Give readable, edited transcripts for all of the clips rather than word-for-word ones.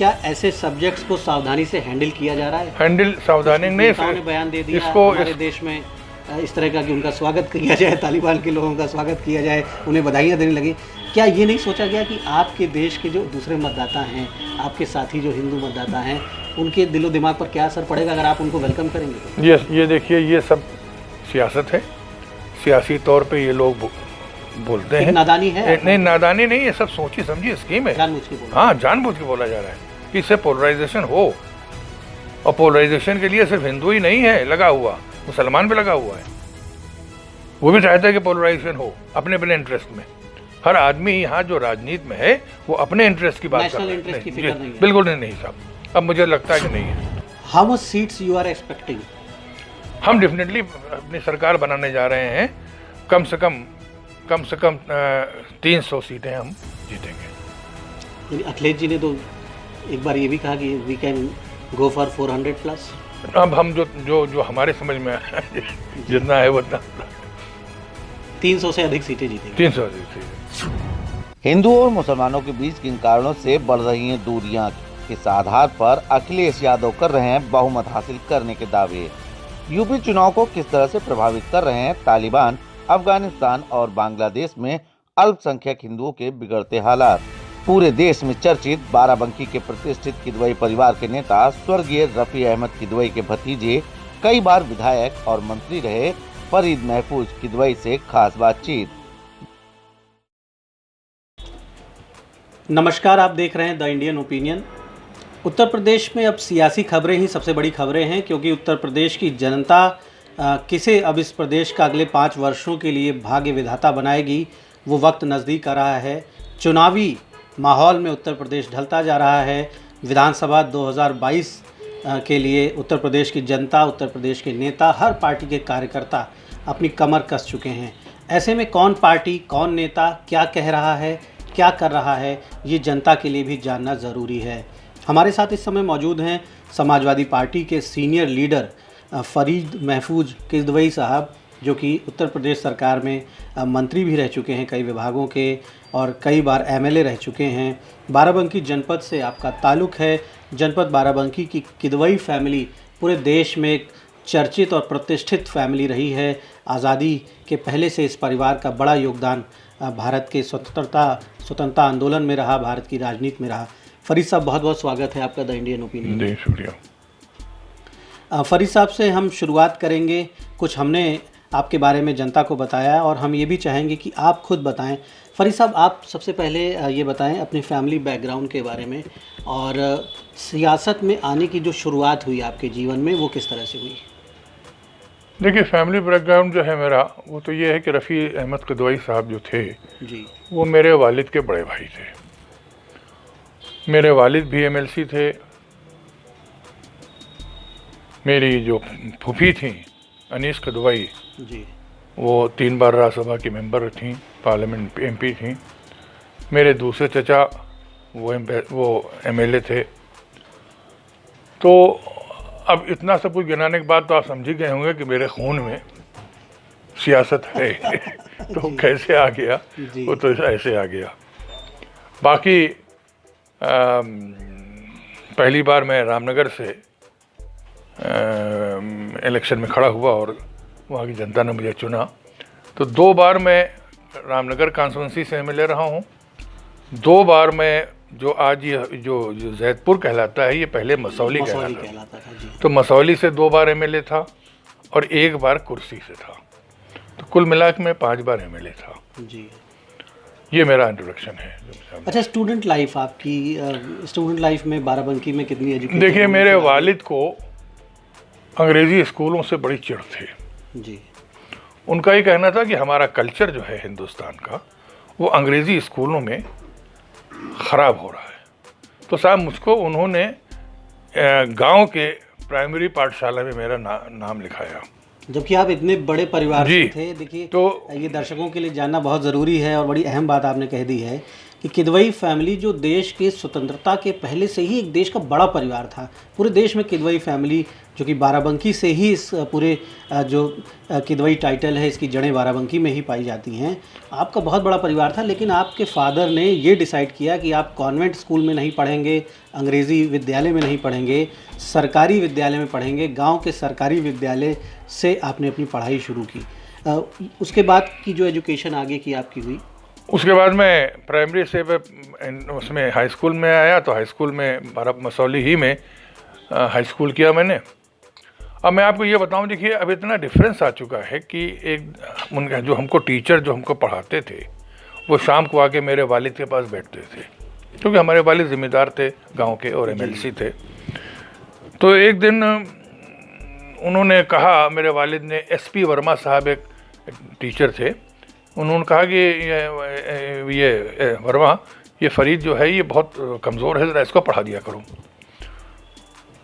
क्या ऐसे सब्जेक्ट्स को सावधानी से हैंडल किया जा रहा है? हैंडल सावधानी नहीं, नेताओं ने बयान दे दिया हमारे देश में इस तरह का कि उनका स्वागत किया जाए, तालिबान के लोगों का स्वागत किया जाए, उन्हें बधाइयाँ देने लगी। क्या ये नहीं सोचा गया कि आपके देश के जो दूसरे मतदाता हैं, आपके साथी जो हिंदू मतदाता हैं, उनके दिलो दिमाग पर क्या असर पड़ेगा अगर आप उनको वेलकम करेंगे तो? ये देखिए, ये सब सियासत है, सियासी तौर पे ये लोग बोलते हैं। नादानी है? नहीं, नादानी नहीं, ये सब सोची समझी स्कीम है। जानबूझ के बोला? हाँ, जानबूझ के बोला जा रहा है कि इससे पोलराइजेशन हो, और पोलराइजेशन के लिए सिर्फ हिंदू ही नहीं है लगा हुआ, मुसलमान भी लगा हुआ है। वो भी चाहता है कि पोलराइजेशन हो अपने अपने इंटरेस्ट में। हर आदमी यहाँ जो राजनीति में है वो अपने इंटरेस्ट की बात कर रहा है। बिल्कुल नहीं साहब, अब मुझे लगता है कि नहीं है। How much seats you are expecting? हम डेफिनेटली अपनी सरकार बनाने जा रहे हैं। कम से कम 300 सीटें हम जीतेंगे। अखिलेश जी ने तो एक बार ये भी कहा कि वी कैन गो फॉर 400+। अब हम जो हमारे समझ में जितना है वो 300 से अधिक सीटें जीतेंगे। 300 अधिक सीटें। हिंदुओं और मुसलमानों के बीच किन कारणों से बढ़ रही हैं दूरियां, इस आधार पर अखिलेश यादव कर रहे हैं बहुमत हासिल करने के दावे। यूपी चुनाव को किस तरह से प्रभावित कर रहे हैं तालिबान, अफगानिस्तान और बांग्लादेश में अल्पसंख्यक हिंदुओं के बिगड़ते हालात। पूरे देश में चर्चित बाराबंकी के प्रतिष्ठित किदवई परिवार के नेता स्वर्गीय रफी अहमद किदवई के भतीजे, कई बार विधायक और मंत्री रहे फरीद महफूज किदवई से खास बातचीत। नमस्कार, आप देख रहे हैं the Indian opinion. Uttar Pradesh में अब सियासी खबरें ही सबसे बड़ी खबरें हैं, क्योंकि उत्तर प्रदेश की जनता किसे अब इस प्रदेश का अगले 5 वर्षों के लिए भाग्य विधाता बनाएगी, वो वक्त नज़दीक आ रहा है। चुनावी माहौल में उत्तर प्रदेश ढलता जा रहा है। विधानसभा 2022 के लिए उत्तर प्रदेश की जनता, उत्तर प्रदेश के नेता, हर पार्टी के कार्यकर्ता अपनी कमर कस चुके हैं। ऐसे में कौन पार्टी, कौन नेता क्या कह रहा है, क्या कर रहा है, ये जनता के लिए भी जानना ज़रूरी है। हमारे साथ इस समय मौजूद हैं समाजवादी पार्टी के सीनियर लीडर फरीद महफूज किदवई साहब, जो कि उत्तर प्रदेश सरकार में मंत्री भी रह चुके हैं कई विभागों के, और कई बार एमएलए रह चुके हैं। बाराबंकी जनपद से आपका ताल्लुक़ है। जनपद बाराबंकी की किदवई फैमिली पूरे देश में एक चर्चित और प्रतिष्ठित फैमिली रही है। आज़ादी के पहले से इस परिवार का बड़ा योगदान भारत के स्वतंत्रता आंदोलन में रहा, भारत की राजनीति में रहा। फरीद साहब, बहुत बहुत स्वागत है आपका द इंडियन ओपिनियन। जी शुक्रिया। फरीद साहब से हम शुरुआत करेंगे। कुछ हमने आपके बारे में जनता को बताया और हम ये भी चाहेंगे कि आप खुद बताएं। फरीद साहब, आप सबसे पहले ये बताएं अपने फैमिली बैकग्राउंड के बारे में, और सियासत में आने की जो शुरुआत हुई आपके जीवन में वो किस तरह से हुई? देखिए, फैमिली बैकग्राउंड जो है मेरा, वो तो ये है कि रफ़ी अहमद किदवई साहब जो थे जी, वो मेरे वालिद के बड़े भाई थे। मेरे वालिद भी एमएलसी थे। मेरी जो फूफी थी अनीस किदवई जी, वो 3 बार राज्यसभा की मेंबर थी, पार्लियामेंट एमपी थी। मेरे दूसरे चचा वो एमएलए थे। तो अब इतना सब कुछ गिनाने के बाद तो आप समझ ही गए होंगे कि मेरे खून में सियासत है। तो कैसे आ गया, वो तो ऐसे आ गया। बाकी पहली बार मैं रामनगर से इलेक्शन में खड़ा हुआ और वहाँ की जनता ने मुझे चुना। तो 2 बार मैं रामनगर कॉन्स्टिट्यूंसी से एमएलए रहा हूँ। 2 बार मैं जो आज ये जो जैदपुर कहलाता है, ये पहले मसौली कहलाता था। तो मसौली से 2 बार एमएलए था और 1 बार कुर्सी से था। तो कुल मिला के मैं 5 बार एमएलए था जी। ये मेरा इंट्रोडक्शन है। अच्छा, स्टूडेंट लाइफ आपकी, स्टूडेंट लाइफ में बाराबंकी में कितनी एजुकेशन? देखिए, मेरे वालिद को अंग्रेज़ी स्कूलों से बड़ी चिढ़ थी जी। उनका ये कहना था कि हमारा कल्चर जो है हिंदुस्तान का, वो अंग्रेज़ी स्कूलों में ख़राब हो रहा है। तो साहब मुझको उन्होंने गांव के प्राइमरी पाठशाला में मेरा नाम लिखाया। जबकि आप इतने बड़े परिवार से थे। देखिए, तो ये दर्शकों के लिए जानना बहुत ज़रूरी है और बड़ी अहम बात आपने कह दी है कि किदवई फैमिली जो देश के स्वतंत्रता के पहले से ही एक देश का बड़ा परिवार था। पूरे देश में किदवई फैमिली, जो कि बाराबंकी से ही इस पूरे जो किदवई टाइटल है, इसकी जड़ें बाराबंकी में ही पाई जाती हैं। आपका बहुत बड़ा परिवार था, लेकिन आपके फादर ने ये डिसाइड किया कि आप कॉन्वेंट स्कूल में नहीं पढ़ेंगे, अंग्रेज़ी विद्यालय में नहीं पढ़ेंगे, सरकारी विद्यालय में पढ़ेंगे। गांव के सरकारी विद्यालय से आपने अपनी पढ़ाई शुरू की। उसके बाद की जो एजुकेशन आगे की आपकी हुई? उसके बाद मैं प्राइमरी से उसमें हाई स्कूल में आया, तो हाई स्कूल में बारा मसौली ही में हाई स्कूल किया मैंने। अब मैं आपको ये बताऊं, देखिए अब इतना डिफरेंस आ चुका है कि एक उनका जो हमको टीचर जो हमको पढ़ाते थे वो शाम को आके मेरे वालिद के पास बैठते थे, क्योंकि हमारे वालिद ज़िम्मेदार थे गांव के और एमएलसी थे। तो एक दिन उन्होंने कहा, मेरे वालिद ने, एसपी वर्मा साहब एक टीचर थे, उन्होंने कहा कि ये वर्मा, ये फरीद जो है ये बहुत कमज़ोर है, ज़रा इसको पढ़ा दिया करो।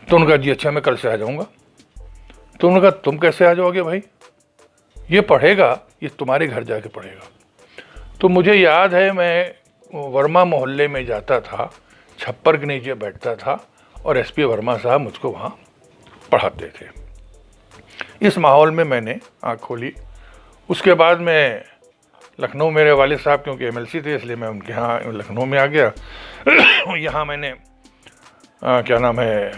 तो उनका जी अच्छा, मैं कल से आ जाऊँगा। तो उन्होंने कहा तुम कैसे आ जाओगे भाई, ये पढ़ेगा, ये तुम्हारे घर जाके पढ़ेगा। तो मुझे याद है मैं वर्मा मोहल्ले में जाता था, छप्पर के नीचे बैठता था और एसपी वर्मा साहब मुझको वहाँ पढ़ाते थे। इस माहौल में मैंने आँख खोली। उसके बाद मैं लखनऊ, मेरे वालिद साहब क्योंकि एमएलसी थे इसलिए मैं उनके यहाँ लखनऊ में आ गया। यहाँ मैंने क्या नाम है,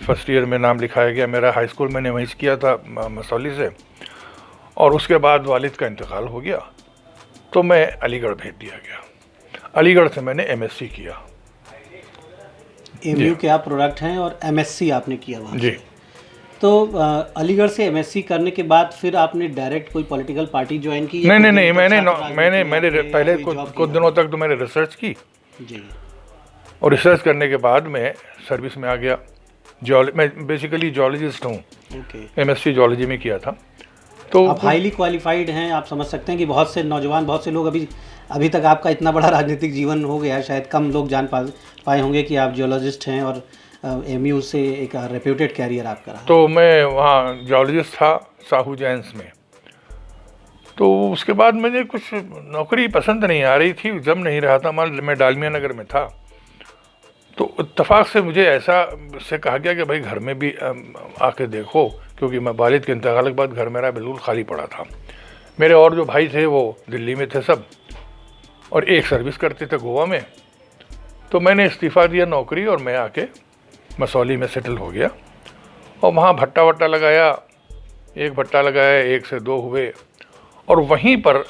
फर्स्ट ईयर में नाम लिखाया गया मेरा। हाई स्कूल मैंने वहीं से किया था मसौली से, और उसके बाद वालिद का इंतकाल हो गया तो मैं अलीगढ़ भेज दिया गया। अलीगढ़ से मैंने एमएससी किया। एमयू के आप प्रोडक्ट हैं और एमएससी आपने किया वहाँ जी। से। तो अलीगढ़ से एमएससी करने के बाद फिर आपने डायरेक्ट कोई पॉलिटिकल पार्टी ज्वाइन की? नहीं, मैंने पहले कुछ दिनों तक तो मैंने रिसर्च की जी, और रिसर्च करने के बाद मैं सर्विस में आ गया। मैं बेसिकली जियोलॉजिस्ट हूँ, एमएससी जियोलॉजी में किया था। तो आप हाईली क्वालिफाइड हैं। आप समझ सकते हैं कि बहुत से नौजवान, बहुत से लोग अभी तक, आपका इतना बड़ा राजनीतिक जीवन हो गया है, शायद कम लोग जान पाए होंगे कि आप जियोलॉजिस्ट हैं और एमयू से एक रेप्यूटेड कैरियर आपका रहा। तो मैं वहाँ जियोलॉजिस्ट था साहू जैन्स में। तो उसके बाद मुझे कुछ नौकरी पसंद नहीं आ रही थी, जम नहीं रहा था। मैं डालमिया नगर में था, तो इत्तेफाक से मुझे ऐसा से कहा गया कि भाई घर में भी आके देखो, क्योंकि मैं वालिद के इंतकाल के बाद घर मेरा बिल्कुल खाली पड़ा था। मेरे और जो भाई थे वो दिल्ली में थे सब, और एक सर्विस करते थे गोवा में। तो मैंने इस्तीफ़ा दिया नौकरी और मैं आके मसौली में सेटल हो गया, और वहाँ भट्टा वट्टा लगाया। एक भट्टा लगाया, 1 से 2 हुए, और वहीं पर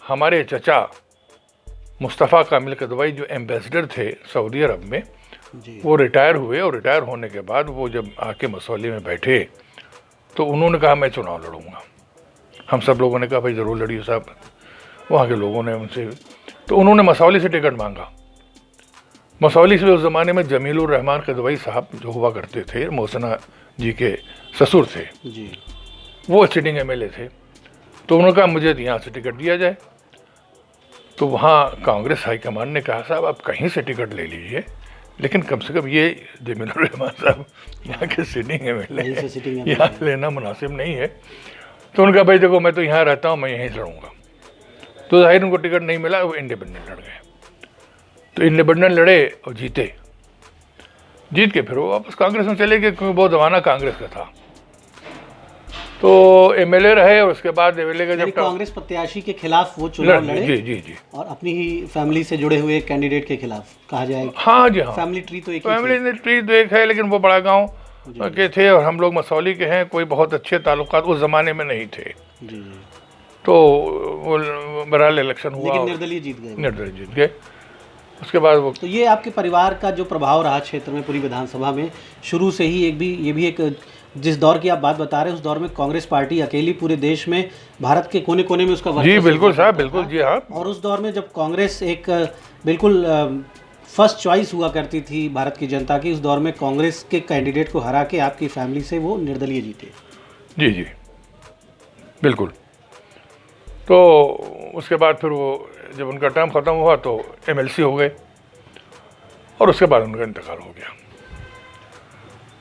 हमारे चचा मुस्तफ़ा कामिल किदवई जो एम्बेसडर थे सऊदी अरब में, वो रिटायर हुए, और रिटायर होने के बाद वो जब आके मसौली में बैठे तो उन्होंने कहा मैं चुनाव लड़ूंगा। हम सब लोगों ने कहा भाई ज़रूर लड़िए साहब। वहाँ के लोगों ने उनसे, तो उन्होंने मसौली से टिकट मांगा। मसौली से उस ज़माने में जमीलुर रहमान किदवई साहब जो हुआ करते थे, मोहसिना जी के ससुर थे जी, वो सिटिंग एमएलए थे। तो उन्होंने कहा मुझे यहाँ से टिकट दिया जाए। तो वहाँ कांग्रेस हाईकमान ने कहा साहब आप कहीं से टिकट ले लीजिए, लेकिन कम से कम ये जमीलुर रहमान साहब यहाँ के सिटिंग एमएलए, यहाँ लेना मुनासिब नहीं है। तो उनका भाई देखो मैं तो यहाँ रहता हूँ, मैं यहीं से लड़ूंगा। तो जाहिर उनको टिकट नहीं मिला, वो इंडिपेंडेंट लड़ गए। तो इंडिपेंडेंट लड़े और जीते। जीत के फिर वो वापस कांग्रेस में चले गए, क्योंकि बहुत ज़माना कांग्रेस का था। तो एमएलए रहे, और उसके बाद एमएलए का जब कांग्रेस प्रत्याशी के खिलाफ वो चुनाव लड़े। जी जी जी, और अपनी ही फैमिली से जुड़े हुए कैंडिडेट के खिलाफ कहा जाए। हाँ जी हाँ, फैमिली ट्री तो एक है, लेकिन वो बड़ा गाँव के थे और हम लोग मसौली के हैं, कोई बहुत अच्छे ताल्लुकात उस ज़माने में नहीं थे। जी। तो वो बहरहाल इलेक्शन हुआ, लेकिन निर्दलीय जीत गए। उसके बाद वो, तो ये आपके परिवार का जो प्रभाव रहा क्षेत्र में, पूरी विधानसभा में शुरू से ही, ये भी एक, जिस दौर की आप बात बता रहे हैं उस दौर में कांग्रेस पार्टी अकेली पूरे देश में, भारत के कोने कोने में उसका जी बिल्कुल साहब, बिल्कुल जी हाँ। और उस दौर में जब कांग्रेस एक बिल्कुल फर्स्ट चॉइस हुआ करती थी भारत की जनता की, उस दौर में कांग्रेस के कैंडिडेट को हरा के आपकी फैमिली से वो निर्दलीय जीते। जी जी बिल्कुल। तो उसके बाद फिर वो जब उनका टर्म ख़त्म हुआ तो एमएलसी हो गए, और उसके बाद उनका इंतकाल हो गया।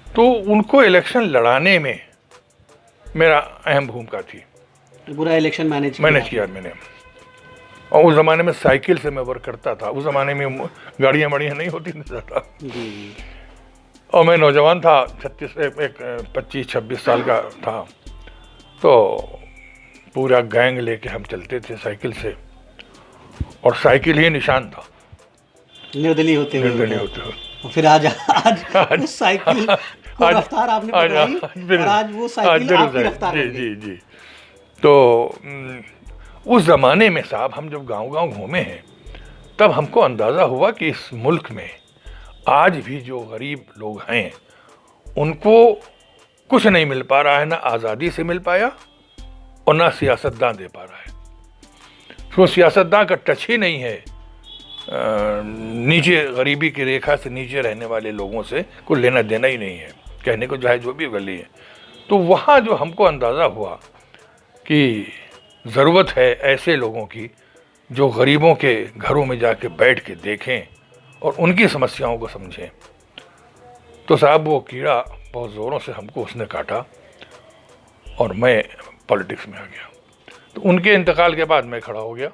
तो उनको इलेक्शन लड़ाने में मेरा अहम भूमिका थी। पूरा इलेक्शन मैनेज किया मैंने। और उस ज़माने में साइकिल से मैं वर्क करता था। उस ज़माने में गाड़ियाँ वाड़ियाँ नहीं होती थी ज़्यादा, और मैं नौजवान था, 25-26 साल का था। तो पूरा गैंग लेके हम चलते थे साइकिल से, और साइकिल ही निशान था निर्दलीय होते हुए। और फिर आज उस साइकिल को रफ्तार आपने पकड़ाई और आज वो साइकिल आपकी रफ्तार हो गई। जी। तो उस ज़माने में साहब हम जब गांव-गांव घूमे हैं, तब हमको अंदाज़ा हुआ कि इस मुल्क में आज भी जो गरीब लोग हैं उनको कुछ नहीं मिल पा रहा है, ना आज़ादी से मिल पाया और ना सियासतदान दे पा रहा है। तो सियासतदान का टच ही नहीं है नीचे, गरीबी की रेखा से नीचे रहने वाले लोगों से कोई लेना देना ही नहीं है, कहने को चाहे जो भी गली है। तो वहाँ जो हमको अंदाज़ा हुआ कि ज़रूरत है ऐसे लोगों की जो गरीबों के घरों में जाके बैठ के देखें और उनकी समस्याओं को समझें। तो साहब वो कीड़ा बहुत ज़ोरों से हमको उसने काटा और मैं पॉलिटिक्स में आ गया। तो उनके इंतकाल के बाद मैं खड़ा हो गया।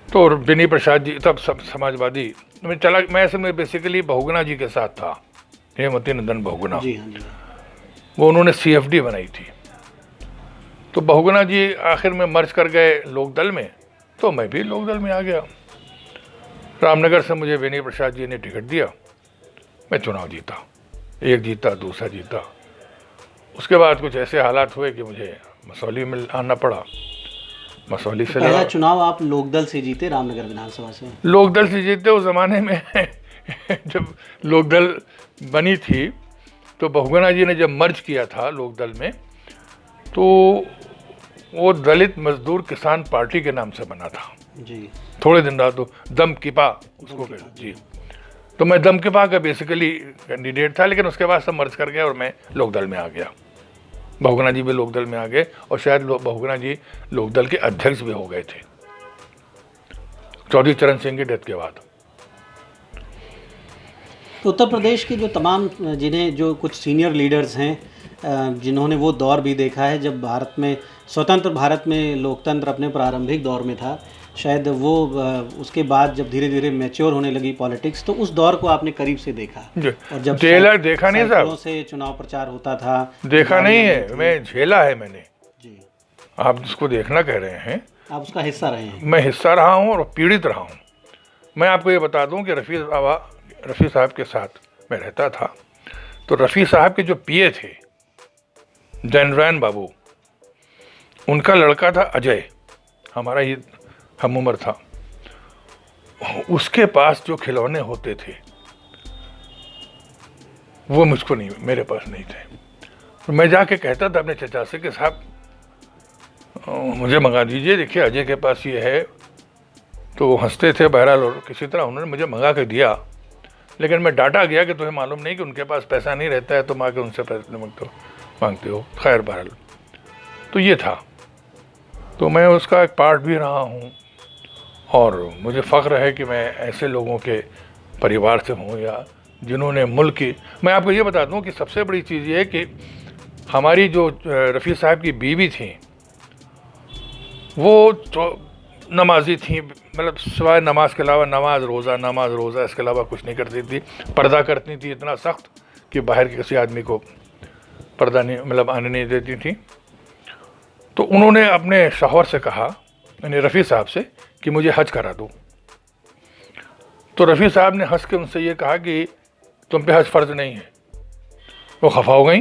तो बेनी प्रसाद जी तब सब समाजवादी में चला, मैं असल में बेसिकली बहुगुणा जी के साथ था, हेमवती नंदन बहुगुणा। वो उन्होंने CFD बनाई थी। तो बहुगुणा जी आखिर में मर्ज कर गए लोकदल में, तो मैं भी लोकदल में आ गया। रामनगर से मुझे बेनी प्रसाद जी ने टिकट दिया, मैं चुनाव जीता, एक जीता दूसरा जीता। उसके बाद कुछ ऐसे हालात हुए कि मुझे मसौली में आना पड़ा। मसौली से पहला चुनाव आप लोकदल से जीते, रामनगर विधानसभा से? लोकदल से जीते। उस ज़माने में जब लोकदल बनी थी तो बहुगुणा जी ने जब मर्ज किया था लोकदल में, तो वो दलित मजदूर किसान पार्टी के नाम से बना था जी। थोड़े दिन बाद तो दमकिपा उसको कहते जी। तो मैं दमकिपा का बेसिकली कैंडिडेट था, लेकिन उसके बाद सब मर्ज कर गया और मैं लोकदल में आ गया। बहुगुणा जी भी लोकदल में आ गए और शायद बहुगुणा जी लोकदल के अध्यक्ष भी हो गए थे चौधरी चरण सिंह की डेथ के बाद। तो उत्तर प्रदेश के जो तमाम जो कुछ सीनियर लीडर्स हैं, जिन्होंने वो दौर भी देखा है जब भारत में स्वतंत्र भारत में लोकतंत्र अपने प्रारंभिक दौर में था, शायद वो उसके बाद जब धीरे धीरे मैच्योर होने लगी पॉलिटिक्स, तो उस दौर को आपने करीब से देखा। और जब देखा नहीं साहब से चुनाव प्रचार होता था, देखा नहीं है, मैं झेला है मैंने जी। आप जिसको देखना कह रहे हैं, आप उसका हिस्सा रहे हैं। मैं हिस्सा रहा हूँ और पीड़ित रहा हूँ। मैं आपको ये बता दूँ कि रफ़ी साहब के साथ मैं रहता था। तो रफ़ी साहब के जो PA थे जनरैन बाबू, उनका लड़का था अजय, हमारा ये हम उम्र था। उसके पास जो खिलौने होते थे वो मुझको नहीं, मेरे पास नहीं थे। तो मैं जाके कहता था अपने चचा से कि साहब मुझे मंगा दीजिए, देखिए अजय के पास ये है। तो वो हंसते थे। बहरहाल और किसी तरह उन्होंने मुझे मंगा के दिया, लेकिन मैं डांटा गया कि तुम्हें मालूम नहीं कि उनके पास पैसा नहीं रहता है, तुम आके उनसे पैसे मांगते हो। खैर बहरहाल तो ये था। तो मैं उसका एक पार्ट भी रहा हूँ और मुझे फ़ख्र है कि मैं ऐसे लोगों के परिवार से हूँ या जिन्होंने मुल्क की। मैं आपको ये बता दूँ कि सबसे बड़ी चीज़ ये है कि हमारी जो रफ़ी साहब की बीवी थी वो तो नमाजी थी, मतलब सिवाय नमाज के अलावा नमाज रोज़ा इसके अलावा कुछ नहीं करती थी। पर्दा करती थी इतना सख्त कि बाहर के किसी आदमी को पर्दा नहीं, मतलब आने नहीं देती थी। तो उन्होंने अपने शौहर से कहा, यानी रफ़ी साहब से, कि मुझे हज करा दो। तो रफ़ी साहब ने हंस के उनसे ये कहा कि तुम पे हज फ़र्ज नहीं है। वो खफा हो गई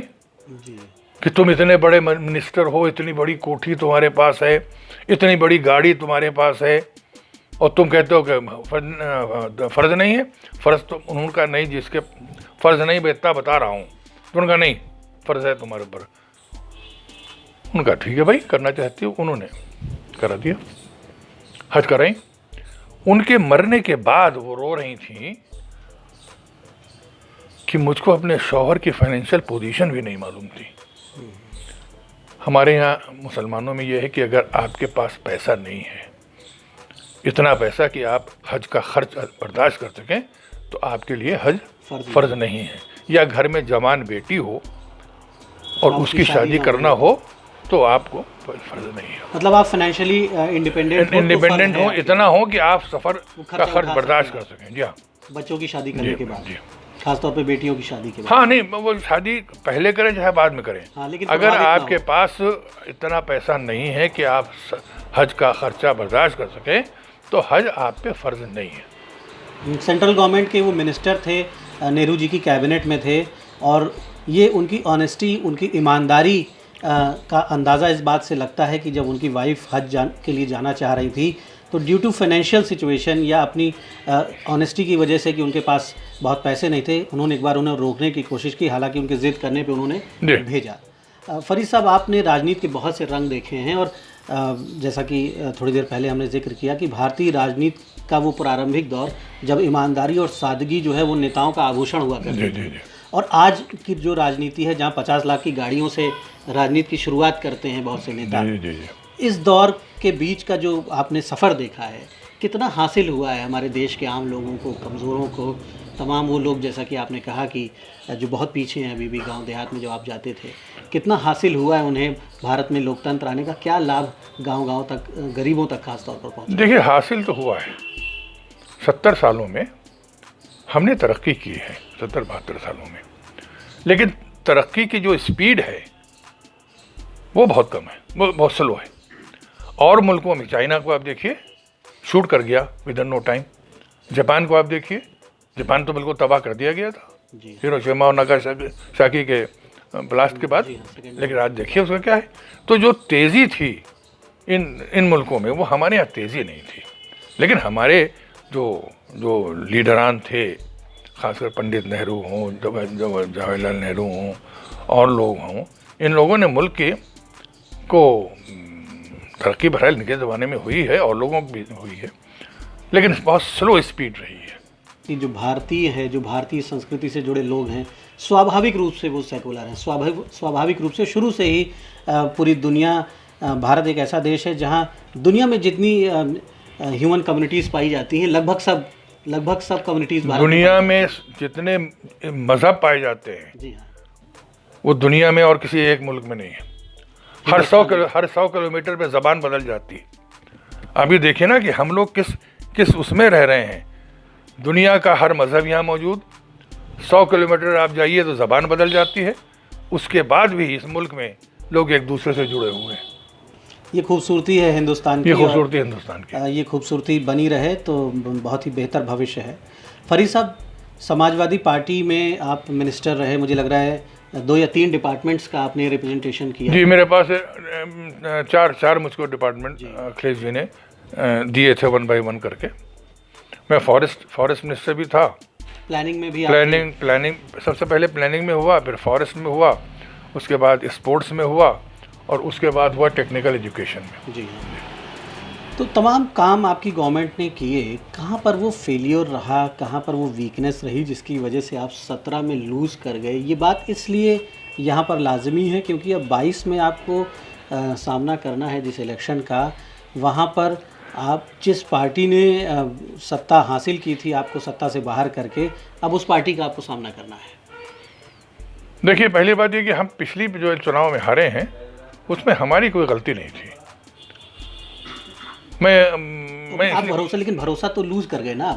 कि तुम इतने बड़े मिनिस्टर हो, इतनी बड़ी कोठी तुम्हारे पास है, इतनी बड़ी गाड़ी तुम्हारे पास है, और तुम कहते हो कि फ़र्ज नहीं है। फ़र्ज तो उन्होंने कहा नहीं, जिसके फ़र्ज नहीं मैं बता रहा हूँ। तो उन्होंने कहा नहीं, फ़र्ज है तुम्हारे ऊपर। उनका ठीक है भाई, करना चाहती हो। उन्होंने करा दिया, हज कराई। उनके मरने के बाद वो रो रही थी कि मुझको अपने शौहर की फाइनेंशियल पोजीशन भी नहीं मालूम थी। हमारे यहाँ मुसलमानों में ये है कि अगर आपके पास पैसा नहीं है, इतना पैसा कि आप हज का खर्च बर्दाश्त कर सकें, तो आपके लिए हज फ़र्ज नहीं है। या घर में जवान बेटी हो और उसकी शादी करना हो तो आपको फर्ज नहीं है। मतलब आप फाइनेंशियली इंडिपेंडेंट हो, इतना हो कि आप सफ़र का खर्च बर्दाश्त कर सकें। जी हाँ, बच्चों की शादी करने के बाद, जी खासतौर पे बेटियों की शादी के बाद। हाँ, नहीं वो शादी पहले करें चाहे बाद में करें। हाँ, लेकिन अगर प्रभावित ना आपके हो। पास इतना पैसा नहीं है कि आप हज का खर्चा बर्दाश्त कर सकें तो हज आप पे फ़र्ज नहीं है। सेंट्रल गवर्नमेंट के वो मिनिस्टर थे, नेहरू जी की कैबिनेट में थे, और ये उनकी ऑनेस्टी, उनकी ईमानदारी का अंदाज़ा इस बात से लगता है कि जब उनकी वाइफ हज के लिए जाना चाह रही थी तो ड्यू टू फाइनेंशियल सिचुएशन या अपनी ऑनेस्टी की वजह से कि उनके पास बहुत पैसे नहीं थे, उन्होंने एक बार उन्हें रोकने की कोशिश की, हालांकि उनके ज़िद करने पे उन्होंने भेजा। फरीद साहब, आपने राजनीति के बहुत से रंग देखे हैं, और जैसा कि थोड़ी देर पहले हमने जिक्र किया कि भारतीय राजनीति का वो प्रारंभिक दौर जब ईमानदारी और सादगी जो है वो नेताओं का आभूषण हुआ करती थी, और आज की जो राजनीति है जहाँ 50 लाख की गाड़ियों से राजनीति की शुरुआत करते हैं बहुत से नेता, इस दौर के बीच का जो आपने सफ़र देखा है, कितना हासिल हुआ है हमारे देश के आम लोगों को, कमज़ोरों को, तमाम वो लोग जैसा कि आपने कहा कि जो बहुत पीछे हैं अभी भी गांव देहात में जो आप जाते थे, कितना हासिल हुआ है उन्हें भारत में लोकतंत्र आने का? क्या लाभ गांव-गांव तक, गरीबों तक खास तौर पर पहुंचा? देखिए, हासिल तो हुआ है। 70 सालों में हमने तरक्की की है, 70-72 सालों में, लेकिन तरक्की की जो स्पीड है वो बहुत कम है, वो बहुत स्लो है। और मुल्कों में, चाइना को आप देखिए, शूट कर गया within no time. Japan को आप देखिए, जापान तो बिल्कुल तबाह कर दिया गया था हिरोशिमा और नागासाकी के ब्लास्ट के बाद, लेकिन आज देखिए उसका क्या है। तो जो तेज़ी थी इन मुल्कों में, वो हमारे यहाँ तेज़ी नहीं थी। लेकिन हमारे जो लीडरान थे, खासकर पंडित नेहरू हों, जवाहरलाल नेहरू हों और लोग हों, इन लोगों ने मुल्क को तरक्की बहरहाल इनके ज़माने में हुई है और लोगों की भी हुई है, लेकिन बहुत स्लो स्पीड रही है। कि जो भारतीय है, जो भारतीय संस्कृति से जुड़े लोग हैं, स्वाभाविक रूप से वो सेकुलर हैं, स्वाभाविक रूप से शुरू से ही पूरी दुनिया, भारत एक ऐसा देश है जहाँ दुनिया में जितनी ह्यूमन कम्युनिटीज़ पाई जाती हैं, लगभग सब कम्युनिटीज़ दुनिया में जितने मज़हब पाए जाते हैं, जी हाँ, वो दुनिया में और किसी एक मुल्क में नहीं है। हर 100 किलोमीटर पे ज़बान बदल जाती है। अभी देखिए ना कि हम लोग किस उसमें रह रहे हैं। दुनिया का हर मज़हब यहाँ मौजूद, 100 किलोमीटर आप जाइए तो ज़बान बदल जाती है। उसके बाद भी इस मुल्क में लोग एक दूसरे से जुड़े हुए हैं। ये खूबसूरती है हिंदुस्तान की, ये खूबसूरती हिंदुस्तान की, ये खूबसूरती बनी रहे तो बहुत ही बेहतर भविष्य है। फरीद साहब, समाजवादी पार्टी में आप मिनिस्टर रहे, मुझे लग रहा है 2 या 3 डिपार्टमेंट्स का आपने रिप्रेजेंटेशन किया। जी, मेरे पास 4 मुझको डिपार्टमेंट अखिलेश जी ने दिए थे 1 by 1 करके। मैं फॉरेस्ट मिनिस्टर भी था, प्लानिंग में भी, प्लानिंग सबसे पहले प्लानिंग में हुआ, फिर फॉरेस्ट में हुआ, उसके बाद स्पोर्ट्स में हुआ, और उसके बाद हुआ टेक्निकल एजुकेशन में। जी, तो तमाम काम आपकी गवर्नमेंट ने किए, कहाँ पर वो फेलियर रहा, कहाँ पर वो वीकनेस रही जिसकी वजह से आप 17 में लूज़ कर गए? ये बात इसलिए यहाँ पर लाजमी है क्योंकि अब 22 में आपको सामना करना है जिस इलेक्शन का, वहाँ पर आप जिस पार्टी ने सत्ता हासिल की थी, आपको सत्ता से बाहर करके, अब उस पार्टी का आपको सामना करना है। देखिए, पहली बात ये कि हम पिछली जो चुनाव में हारे हैं उसमें हमारी कोई गलती नहीं थी। आप भरोसा तो लूज कर गए ना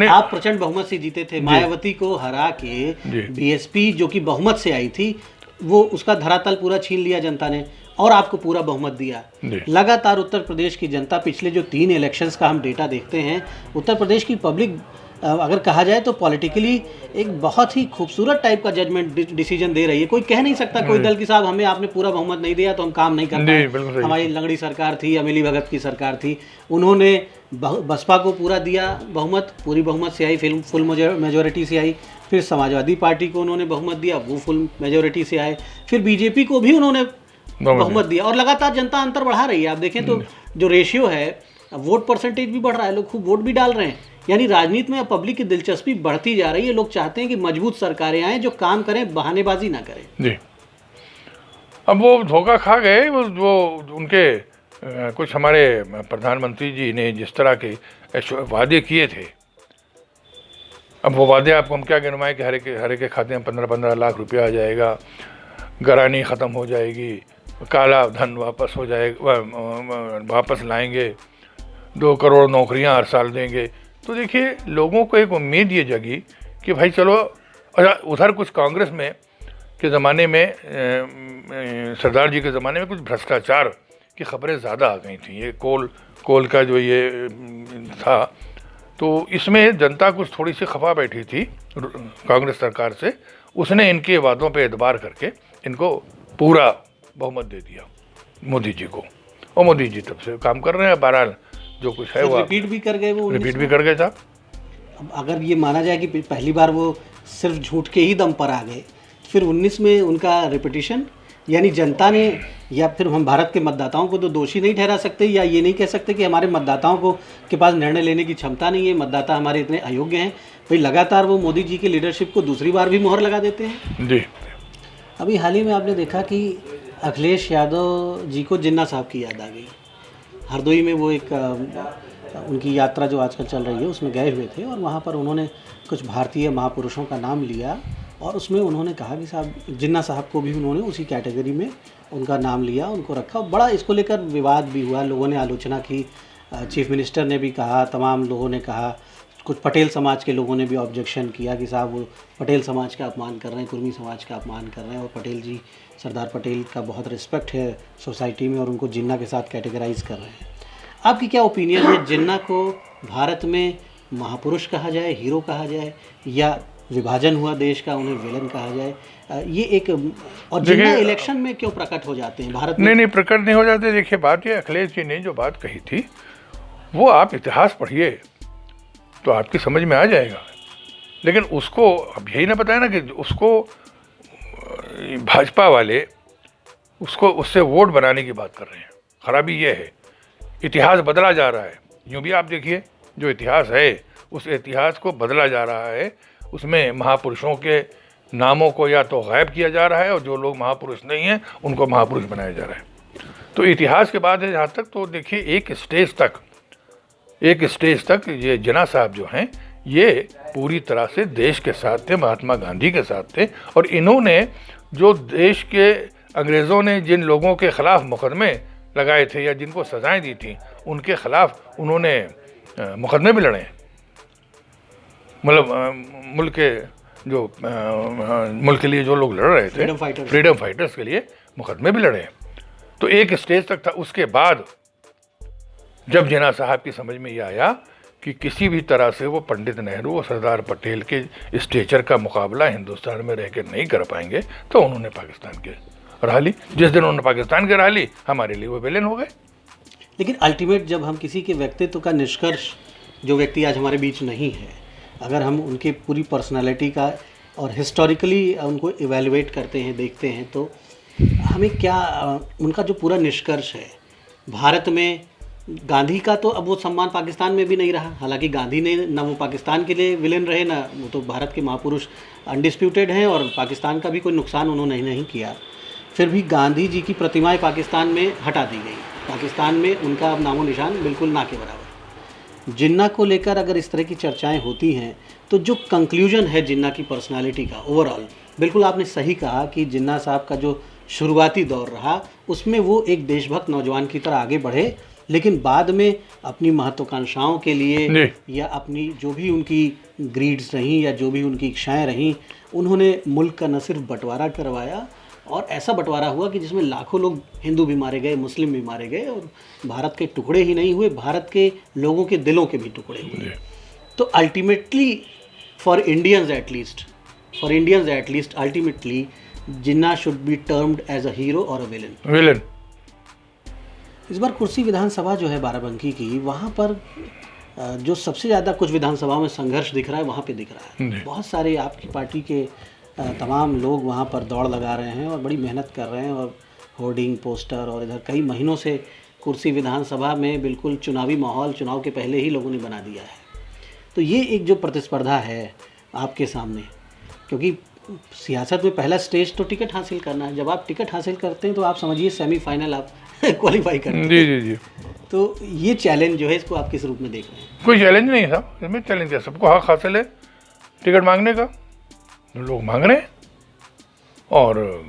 आप प्रचंड बहुमत से जीते थे, मायावती को हरा के बीएसपी जो कि बहुमत से आई थी, वो उसका धरातल पूरा छीन लिया जनता ने और आपको पूरा बहुमत दिया। लगातार उत्तर प्रदेश की जनता, पिछले जो 3 इलेक्शंस का हम डेटा देखते हैं, उत्तर प्रदेश की पब्लिक अगर कहा जाए तो पॉलिटिकली एक बहुत ही खूबसूरत टाइप का जजमेंट डिसीजन दे रही है। कोई कह नहीं सकता कोई दल की साहब हमें आपने पूरा बहुमत नहीं दिया तो हम काम नहीं कर पाए। हमारी लंगड़ी सरकार थी, अमेली भगत की सरकार थी, उन्होंने बसपा को पूरा दिया बहुमत, पूरी बहुमत से आई, फुल मेजोरिटी से आई। फिर समाजवादी पार्टी को उन्होंने बहुमत दिया, वो फुल मेजोरिटी से आए। फिर बीजेपी को भी उन्होंने बहुमत दिया और लगातार जनता अंतर बढ़ा रही है। आप देखें तो जो रेशियो है, वोट परसेंटेज भी बढ़ रहा है, लोग खूब वोट भी डाल रहे हैं। यानी राजनीति में अब पब्लिक की दिलचस्पी बढ़ती जा रही है। लोग चाहते हैं कि मजबूत सरकारें आएं जो काम करें, बहानेबाजी ना करें। जी, अब वो धोखा खा गए। वो उनके कुछ हमारे प्रधानमंत्री जी ने जिस तरह के वादे किए थे, अब वो वादे आपको हम क्या गिनवाएं कि हर एक के खाते में 15-15 लाख रुपया आ जाएगा, गरानी ख़त्म हो जाएगी, काला धन वापस हो जाएगा, वापस लाएंगे, 2 करोड़ नौकरियां हर साल देंगे। तो देखिए लोगों को एक उम्मीद ये जगी कि भाई चलो, उधर कुछ कांग्रेस में के ज़माने में, सरदार जी के ज़माने में कुछ भ्रष्टाचार की खबरें ज़्यादा आ गई थी। ये कोल का जो ये था, तो इसमें जनता कुछ थोड़ी सी खफा बैठी थी कांग्रेस सरकार से। उसने इनके वादों पे एतबार करके इनको पूरा बहुमत दे दिया मोदी जी को, और मोदी जी तब से काम कर रहे हैं। बहरहाल जो कुछ है वो रिपीट भी कर गए, वो रिपीट भी कर गए साहब। अब अगर ये माना जाए कि पहली बार वो सिर्फ झूठ के ही दम पर आ गए, फिर 19 में उनका रिपीटिशन, यानी जनता ने, या फिर हम भारत के मतदाताओं को तो दोषी नहीं ठहरा सकते, या ये नहीं कह सकते कि हमारे मतदाताओं को के पास निर्णय लेने की क्षमता नहीं है, मतदाता हमारे इतने अयोग्य हैं। भाई लगातार वो मोदी जी की लीडरशिप को दूसरी बार भी मोहर लगा देते हैं जी। अभी हाल ही में आपने देखा कि अखिलेश यादव जी को जिन्ना साहब की याद आ गई। हरदोई में वो एक उनकी यात्रा जो आजकल चल रही है उसमें गए हुए थे, और वहाँ पर उन्होंने कुछ भारतीय महापुरुषों का नाम लिया, और उसमें उन्होंने कहा कि साहब जिन्ना साहब को भी उन्होंने उसी कैटेगरी में उनका नाम लिया, उनको रखा। बड़ा इसको लेकर विवाद भी हुआ, लोगों ने आलोचना की, चीफ मिनिस्टर ने भी कहा, तमाम लोगों ने कहा, कुछ पटेल समाज के लोगों ने भी ऑब्जेक्शन किया कि साहब वो पटेल समाज का अपमान कर रहे हैं, कुर्मी समाज का अपमान कर रहे हैं, और पटेल जी, सरदार पटेल का बहुत रिस्पेक्ट है सोसाइटी में, और उनको जिन्ना के साथ कैटेगराइज कर रहे हैं। आपकी क्या ओपिनियन है, जिन्ना को भारत में महापुरुष कहा जाए, हीरो कहा जाए, या विभाजन हुआ देश का उन्हें विलन कहा जाए? ये एक, और जिन्ना इलेक्शन में क्यों प्रकट हो जाते हैं भारत में? नहीं, प्रकट नहीं हो जाते। देखिए बात ये, अखिलेश जी ने जो बात कही थी वो आप इतिहास पढ़िए तो आपकी समझ में आ जाएगा। लेकिन उसको अब यही ना बताया ना कि उसको भाजपा वाले उसको उससे वोट बनाने की बात कर रहे हैं। खराबी ये है, इतिहास बदला जा रहा है। यूँ भी आप देखिए, जो इतिहास है उस इतिहास को बदला जा रहा है, उसमें महापुरुषों के नामों को या तो गायब किया जा रहा है, और जो लोग महापुरुष नहीं हैं उनको महापुरुष बनाया जा रहा है। तो इतिहास के बाद है जहाँ तक, तो देखिए एक स्टेज तक ये जिन्ना साहब जो हैं ये पूरी तरह से देश के साथ थे, महात्मा गांधी के साथ थे, और इन्होंने जो देश के अंग्रेज़ों ने जिन लोगों के ख़िलाफ़ मुकदमे लगाए थे या जिनको सजाएं दी थी, उनके ख़िलाफ़ उन्होंने मुकदमे भी लड़े। मतलब मुल्क के जो मुल्क के लिए जो लोग लड़ रहे थे, फ्रीडम फाइटर्स के लिए मुकदमे भी लड़े। तो एक स्टेज तक था। उसके बाद जब जिन्ना साहब की समझ में ये आया कि किसी भी तरह से वो पंडित नेहरू और सरदार पटेल के स्टेचर का मुकाबला हिंदुस्तान में रह कर नहीं कर पाएंगे, तो उन्होंने पाकिस्तान के राह ली। जिस दिन उन्होंने पाकिस्तान के राह ली, हमारे लिए वो विलेन हो गए। लेकिन अल्टीमेट जब हम किसी के व्यक्तित्व का निष्कर्ष, जो व्यक्ति आज हमारे बीच नहीं है, अगर हम उनके पूरी पर्सनालिटी का और हिस्टोरिकली उनको इवेलुएट करते हैं, देखते हैं, तो हमें क्या उनका जो पूरा निष्कर्ष है, भारत में गांधी का तो अब वो सम्मान पाकिस्तान में भी नहीं रहा। हालांकि गांधी ने ना वो पाकिस्तान के लिए विलेन रहे, ना वो तो भारत के महापुरुष अनडिस्प्यूटेड हैं, और पाकिस्तान का भी कोई नुकसान उन्होंने नहीं किया। फिर भी गांधी जी की प्रतिमाएं पाकिस्तान में हटा दी गई, पाकिस्तान में उनका अब नामो निशान बिल्कुल ना के बराबर। जिन्ना को लेकर अगर इस तरह की चर्चाएं होती हैं, तो जो कंक्लूजन है जिन्ना की पर्सनालिटी का ओवरऑल, बिल्कुल आपने सही कहा कि जिन्ना साहब का जो शुरुआती दौर रहा उसमें वो एक देशभक्त नौजवान की तरह आगे बढ़े, लेकिन बाद में अपनी महत्वाकांक्षाओं के लिए या अपनी जो भी उनकी ग्रीड्स रहीं या जो भी उनकी इच्छाएं रहीं, उन्होंने मुल्क का न सिर्फ बंटवारा करवाया, और ऐसा बंटवारा हुआ कि जिसमें लाखों लोग, हिंदू भी मारे गए, मुस्लिम भी मारे गए, और भारत के टुकड़े ही नहीं हुए, भारत के लोगों के दिलों के भी टुकड़े हुए। तो ultimately for Indians at least ultimately Jinnah should be termed as a hero और अ विलेन। इस बार कुर्सी विधानसभा जो है बाराबंकी की, वहाँ पर जो सबसे ज़्यादा कुछ विधानसभाओं में संघर्ष दिख रहा है, वहाँ पे दिख रहा है। बहुत सारे आपकी पार्टी के तमाम लोग वहाँ पर दौड़ लगा रहे हैं और बड़ी मेहनत कर रहे हैं, और होर्डिंग, पोस्टर, और इधर कई महीनों से कुर्सी विधानसभा में बिल्कुल चुनावी माहौल चुनाव के पहले ही लोगों ने बना दिया है। तो ये एक जो प्रतिस्पर्धा है आपके सामने, क्योंकि सियासत में पहला स्टेज तो टिकट हासिल करना है। जब आप टिकट हासिल करते हैं तो आप समझिए सेमीफाइनल आप क्वालिफाई करते हैं। जी। तो ये चैलेंज जो है, इसको आप किस रूप में देख रहे हैं? कोई चैलेंज नहीं था इसमें। चैलेंज है, सबको हक हासिल है टिकट मांगने का, लोग मांग रहे हैं, और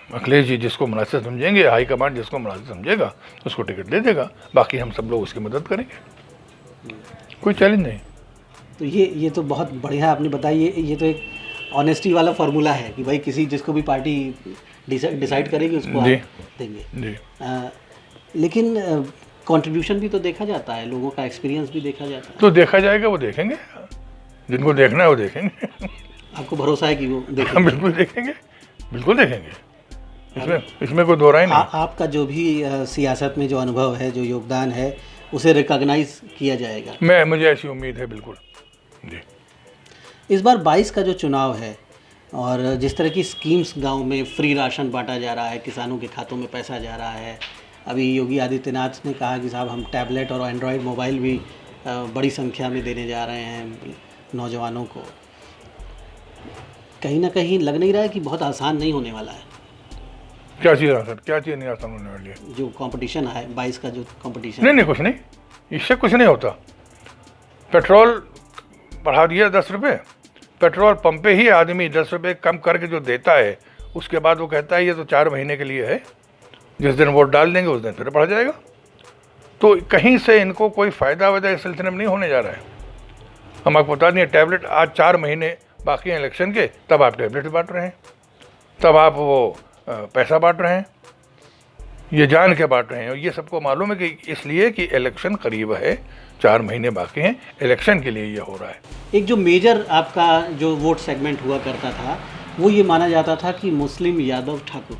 अखिलेश जी जिसको मुनासिब समझेंगे, हाईकमांड जिसको मुनासिब समझेगा उसको टिकट दे देगा, बाकी हम सब लोग उसकी मदद करेंगे, कोई चैलेंज नहीं। तो ये तो बहुत बढ़िया आपने बताया। ये तो एक ऑनेस्टी वाला फार्मूला है कि भाई किसी जिसको भी पार्टी डिसाइड करेगी उसको आप देंगे जी। लेकिन कंट्रीब्यूशन भी तो देखा जाता है, लोगों का एक्सपीरियंस भी देखा जाता है। तो देखा जाएगा, वो देखेंगे, जिनको देखना है वो देखेंगे। आपको भरोसा है कि वो देखेंगे? हम बिल्कुल देखेंगे, बिल्कुल देखेंगे, इसमें कोई दो राय नहीं। आपका जो भी सियासत में जो अनुभव है, जो योगदान है, उसे रिकॉग्नाइज किया जाएगा। मुझे ऐसी उम्मीद है, बिल्कुल जी। इस बार 22 का जो चुनाव है और जिस तरह की स्कीम्स गांव में फ्री राशन बांटा जा रहा है, किसानों के खातों में पैसा जा रहा है, अभी योगी आदित्यनाथ ने कहा कि साहब हम टैबलेट और एंड्रॉयड मोबाइल भी बड़ी संख्या में देने जा रहे हैं नौजवानों को। कहीं ना कहीं लग नहीं रहा है कि बहुत आसान नहीं होने वाला है? क्या चीज़ नहीं आसान होने वाली है? जो कंपटीशन है 22 का, जो कंपटीशन। नहीं, कुछ नहीं, इससे कुछ नहीं होता। पेट्रोल बढ़ा दिया 10 रुपये, पेट्रोल पंप पे ही आदमी 10 रुपये कम करके जो देता है, उसके बाद वो कहता है ये तो 4 महीने के लिए है, जिस दिन वोट डाल देंगे उस दिन फिर बढ़ जाएगा। तो कहीं से इनको कोई फ़ायदा वायदा इस सिलसिले में नहीं होने जा रहा है। हम आपको बता दें, टैबलेट आज 4 महीने बाकी हैं इलेक्शन के, तब आप टैबलेट बांट रहे हैं, तब आप वो पैसा बांट रहे हैं, ये जान के बांट रहे हैं। और ये सबको मालूम है कि इसलिए कि इलेक्शन करीब है, 4 महीने बाकी हैं, इलेक्शन के लिए ये हो रहा है। एक जो मेजर आपका जो वोट सेगमेंट हुआ करता था, वो ये माना जाता था कि मुस्लिम यादव ठाकुर,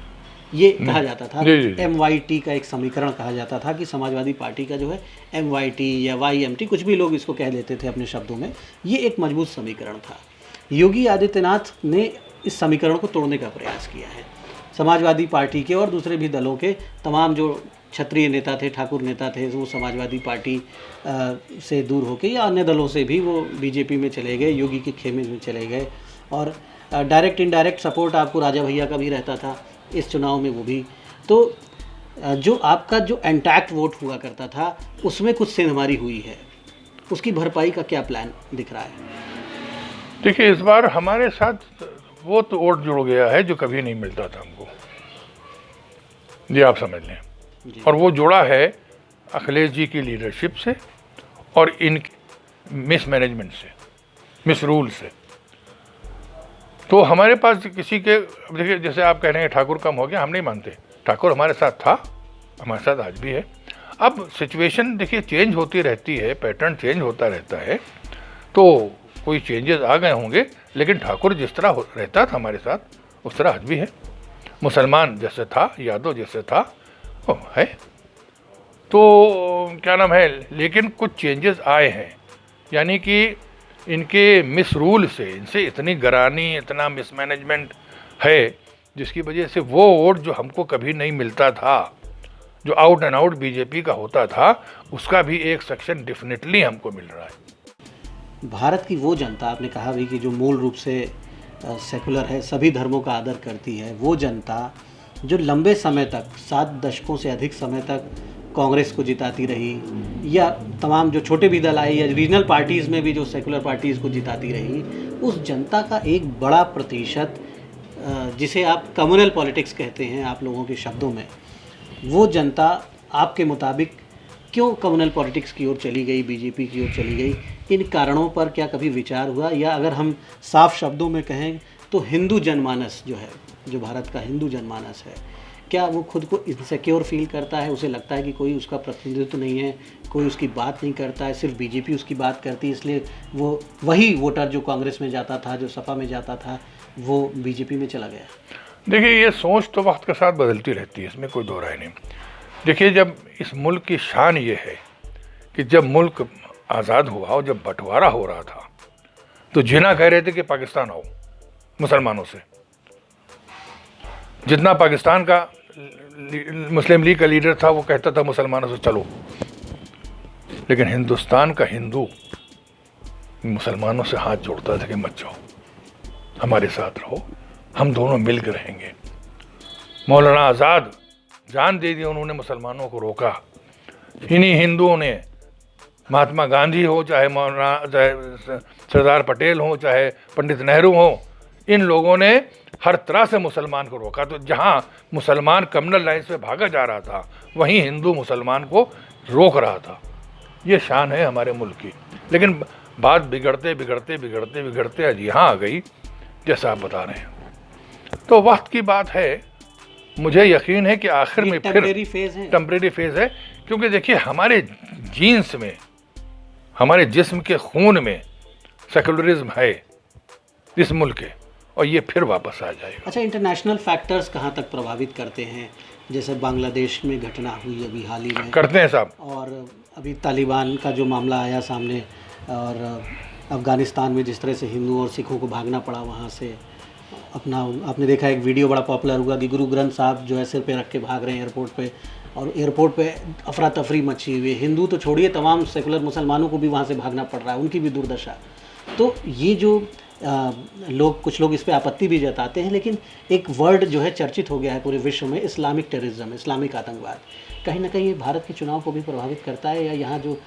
ये कहा जाता था। MYT का एक समीकरण कहा जाता था कि समाजवादी पार्टी का जो है MYT या YMT, कुछ भी लोग इसको कह देते थे अपने शब्दों में, ये एक मजबूत समीकरण था। योगी आदित्यनाथ ने इस समीकरण को तोड़ने का प्रयास किया है। समाजवादी पार्टी के और दूसरे भी दलों के तमाम जो क्षत्रिय नेता थे, ठाकुर नेता थे, वो समाजवादी पार्टी से दूर होकर या अन्य दलों से भी वो बीजेपी में चले गए, योगी के खेमे में चले गए। और डायरेक्ट इनडायरेक्ट सपोर्ट आपको राजा भैया का भी रहता था इस चुनाव में, वो भी। तो जो आपका जो इंटैक्ट वोट हुआ करता था, उसमें कुछ सेंधमारी हुई है, उसकी भरपाई का क्या प्लान दिख रहा है? देखिए, इस बार हमारे साथ वो तो वोट जुड़ गया है जो कभी नहीं मिलता था हमको, ये आप समझ लें। और वो जुड़ा है अखिलेश जी की लीडरशिप से और इन मिसमैनेजमेंट से, मिसरूल से। तो हमारे पास किसी के, देखिए जैसे आप कह रहे हैं ठाकुर कम हो गया, हम नहीं मानते, ठाकुर हमारे साथ था, हमारे साथ आज भी है। अब सिचुएशन देखिए चेंज होती रहती है, पैटर्न चेंज होता रहता है, तो कोई चेंजेस आ गए होंगे, लेकिन ठाकुर जिस तरह रहता था हमारे साथ उस तरह आज भी है। मुसलमान जैसे था, यादव जैसे था वो है। तो क्या नाम है, लेकिन कुछ चेंजेस आए हैं, यानी कि इनके मिसरूल से, इनसे इतनी गरानी, इतना मिसमैनेजमेंट है, जिसकी वजह से वो वोट जो हमको कभी नहीं मिलता था, जो आउट एंड आउट बीजेपी का होता था, उसका भी एक सेक्शन डेफिनेटली हमको मिल रहा है। भारत की वो जनता, आपने कहा भी कि जो मूल रूप से सेकुलर है, सभी धर्मों का आदर करती है, वो जनता जो लंबे समय तक, 7 दशकों से अधिक समय तक कांग्रेस को जिताती रही, या तमाम जो छोटे भी दल आए या रीजनल पार्टीज़ में भी जो सेकुलर पार्टीज़ को जिताती रही, उस जनता का एक बड़ा प्रतिशत, जिसे आप कम्युनल पॉलिटिक्स कहते हैं आप लोगों के शब्दों में, वो जनता आपके मुताबिक क्यों कम्युनल पॉलिटिक्स की ओर चली गई, बीजेपी की ओर चली गई? इन कारणों पर क्या कभी विचार हुआ? या अगर हम साफ शब्दों में कहें तो हिंदू जनमानस जो है, जो भारत का हिंदू जनमानस है, क्या वो खुद को इनसिक्योर फील करता है? उसे लगता है कि कोई उसका प्रतिनिधित्व नहीं है, कोई उसकी बात नहीं करता है, सिर्फ बीजेपी उसकी बात करती है, इसलिए वो वही वोटर जो कांग्रेस में जाता था, जो सपा में जाता था, वो बीजेपी में चला गया? देखिए, ये सोच तो वक्त के साथ बदलती रहती है, इसमें कोई दो राय नहीं। देखिए, जब इस मुल्क की शान ये है कि जब मुल्क आज़ाद हुआ और जब बंटवारा हो रहा था, तो जिन्ना कह रहे थे कि पाकिस्तान आओ मुसलमानों से, जितना पाकिस्तान का मुस्लिम लीग का लीडर था वो कहता था मुसलमानों से चलो, लेकिन हिंदुस्तान का हिंदू मुसलमानों से हाथ जोड़ता था कि मत जाओ, हमारे साथ रहो, हम दोनों मिलकर रहेंगे। मौलाना आज़ाद जान दे दी उन्होंने, मुसलमानों को रोका। इन्हीं हिंदुओं ने, महात्मा गांधी हो, चाहे मौलाना, चाहे सरदार पटेल हो, चाहे पंडित नेहरू हो, इन लोगों ने हर तरह से मुसलमान को रोका। तो जहाँ मुसलमान कम्युनल लाइन से भागा जा रहा था, वहीं हिंदू मुसलमान को रोक रहा था। ये शान है हमारे मुल्क की। लेकिन बात बिगड़ते बिगड़ते बिगड़ते बिगड़ते आज यहाँ आ गई, जैसा आप बता रहे हैं। तो वक्त की बात है, मुझे यकीन है कि आखिर में फिर टेम्परेरी फेज है, क्योंकि देखिए हमारे जीन्स में, हमारे जिस्म के खून में सेकुलरिज्म है इस मुल्क के, और ये फिर वापस आ जाएगा। अच्छा, इंटरनेशनल फैक्टर्स कहाँ तक प्रभावित करते हैं? जैसे बांग्लादेश में घटना हुई अभी हाल ही में, करते हैं साहब, और अभी तालिबान का जो मामला आया सामने, और अफ़गानिस्तान में जिस तरह से हिंदुओं और सिखों को भागना पड़ा वहाँ से। अपना आपने देखा एक वीडियो बड़ा पॉपुलर हुआ कि गुरु ग्रंथ साहब जो है सिर पे रख के भाग रहे हैं एयरपोर्ट पे, और एयरपोर्ट पे अफरा तफरी मची हुई है। हिंदू तो छोड़िए, तमाम सेकुलर मुसलमानों को भी वहाँ से भागना पड़ रहा है, उनकी भी दुर्दशा। तो ये जो कुछ लोग इस पे आपत्ति भी जताते हैं, लेकिन एक वर्ड जो है चर्चित हो गया है पूरे विश्व में, इस्लामिक टेररिज्म, इस्लामिक आतंकवाद। कहीं ना कहीं ये भारत के चुनाव को भी प्रभावित करता है, या यहाँ जो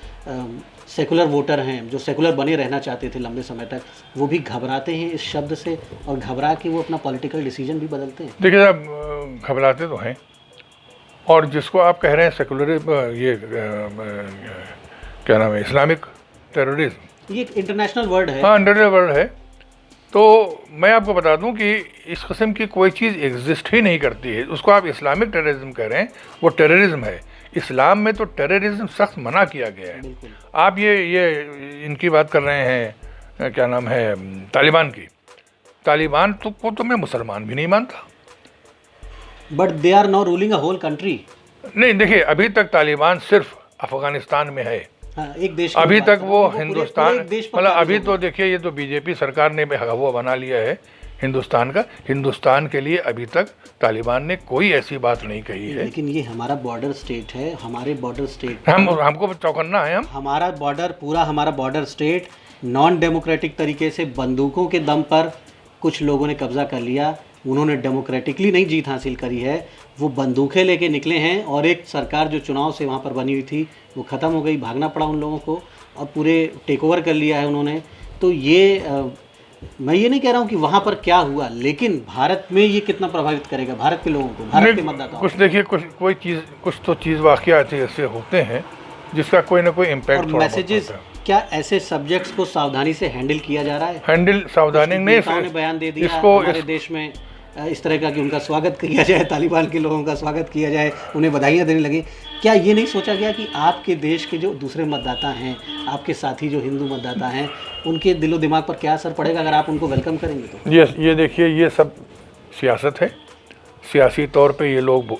सेकुलर वोटर हैं, जो सेकुलर बने रहना चाहते थे लंबे समय तक, वो भी घबराते हैं इस शब्द से, और घबरा के वो अपना पॉलिटिकल डिसीजन भी बदलते हैं? देखिए साहब, घबराते तो हैं, और जिसको आप कह रहे हैं सेकुलर, ये क्या नाम है, इस्लामिक टेररिज्म, ये इंटरनेशनल वर्ड है। हाँ, इंटरनेशनल वर्ड है। तो मैं आपको बता दूं कि इस किस्म की कोई चीज़ एग्जिस्ट ही नहीं करती है। उसको आप इस्लामिक टेररिज्म कह रहे हैं, वो टेररिज्म है। इस्लाम में तो टेररिज्म सख्त मना किया गया है। आप ये इनकी बात कर रहे हैं, क्या नाम है, तालिबान की। तालिबान तो मैं मुसलमान भी नहीं मानता। But they are now ruling a whole country. नहीं, देखिए अभी तक तालिबान सिर्फ अफगानिस्तान में है। हाँ, एक देश अभी तक वो हिंदुस्तान, मतलब अभी तो देखिए ये तो बीजेपी सरकार ने हवा बना लिया है हिंदुस्तान का। हिंदुस्तान के लिए अभी तक तालिबान ने कोई ऐसी बात नहीं कही है। लेकिन ये हमारा बॉर्डर स्टेट है, हमारे बॉर्डर स्टेट, हमको चौकन्ना है। हमारा बॉर्डर, पूरा हमारा बॉर्डर स्टेट नॉन डेमोक्रेटिक तरीके से बंदूकों के दम पर कुछ लोगों ने कब्जा कर लिया। उन्होंने डेमोक्रेटिकली नहीं जीत हासिल करी है, वो बंदूकें लेके निकले हैं, और एक सरकार जो चुनाव से वहाँ पर बनी हुई थी वो ख़त्म हो गई, भागना पड़ा उन लोगों को, और पूरे टेक ओवर कर लिया है उन्होंने। तो ये मैं ये नहीं कह रहा हूँ कि वहाँ पर क्या हुआ, लेकिन भारत में ये कितना प्रभावित करेगा भारत के लोगों को, भारत के मतदाताओं को? कुछ देखिए, कुछ तो चीज़ वाक़यात ऐसे होते हैं जिसका कोई ना कोई इम्पैक्ट, और मैसेजेस, क्या ऐसे सब्जेक्ट्स को सावधानी से हैंडल किया जा रहा है? हैंडल सावधानी ने बयान दे दिया हमारे देश में इस तरह का कि उनका स्वागत किया जाए, तालिबान के लोगों का स्वागत किया जाए, उन्हें बधाइयाँ देने लगे। क्या ये नहीं सोचा गया कि आपके देश के जो दूसरे मतदाता हैं, आपके साथी जो हिंदू मतदाता हैं, उनके दिलो दिमाग पर क्या असर पड़ेगा अगर आप उनको वेलकम करेंगे तो? ये देखिए, ये सब सियासत है, सियासी तौर पे ये लोग